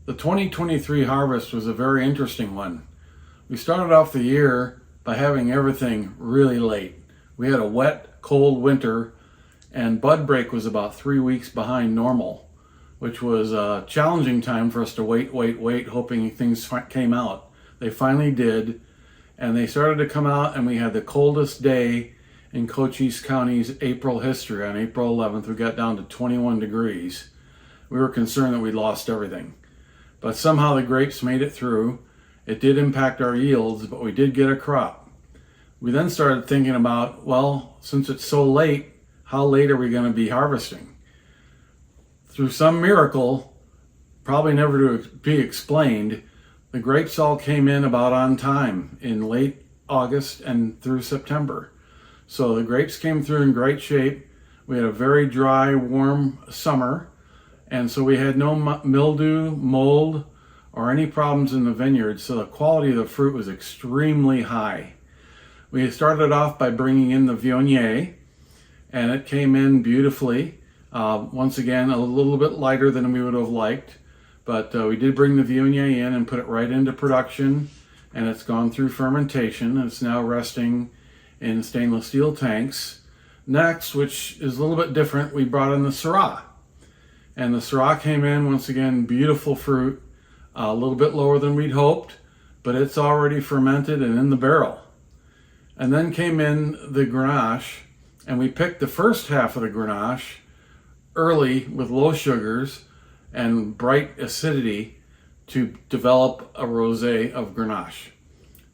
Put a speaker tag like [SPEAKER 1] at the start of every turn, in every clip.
[SPEAKER 1] The 2023 harvest was a very interesting one. We started off the year by having everything really late. We had a wet, cold winter, and bud break was about 3 weeks behind normal, which was a challenging time for us to wait, hoping things came out. They finally did, and they started to come out, and we had the coldest day in Cochise County's April history. On April 11th, we got down to 21 degrees. We were concerned that we lost everything. But somehow the grapes made it through. It did impact our yields, but we did get a crop. We then started thinking about, well, since it's so late, how late are we going to be harvesting? Through some miracle, probably never to be explained, the grapes all came in about on time in late August and through September. So the grapes came through in great shape. We had a very dry, warm summer. And so we had no mildew, mold, or any problems in the vineyard. So the quality of the fruit was extremely high. We started off by bringing in the Viognier, and it came in beautifully. Once again, a little bit lighter than we would have liked, but we did bring the Viognier in and put it right into production, and it's gone through fermentation. It's now resting in stainless steel tanks. Next, which is a little bit different, we brought in the Syrah. And the Syrah came in, once again, beautiful fruit, a little bit lower than we'd hoped, but it's already fermented and in the barrel. And then came in the Grenache, and we picked the first half of the Grenache early with low sugars and bright acidity to develop a rosé of Grenache.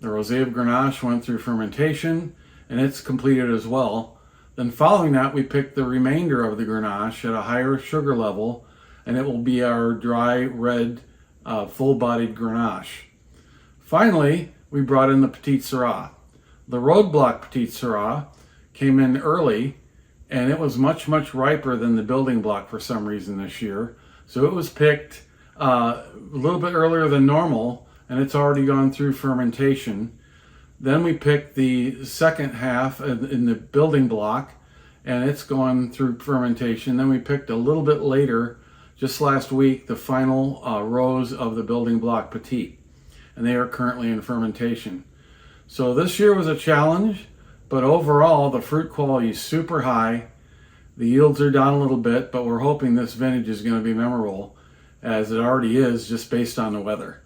[SPEAKER 1] The rosé of Grenache went through fermentation, and it's completed as well. Then following that, we picked the remainder of the Grenache at a higher sugar level, and it will be our dry, red, full-bodied Grenache. Finally, we brought in the Petite Sirah. The roadblock Petite Sirah came in early, and it was much riper than the building block for some reason this year. So it was picked a little bit earlier than normal, and it's already gone through fermentation. Then we picked the second half in the building block, and it's gone through fermentation. Then we picked a little bit later, just last week, the final rows of the building block Petite, and they are currently in fermentation. So this year was a challenge, but overall the fruit quality is super high. The yields are down a little bit, but we're hoping this vintage is going to be memorable, as it already is just based on the weather.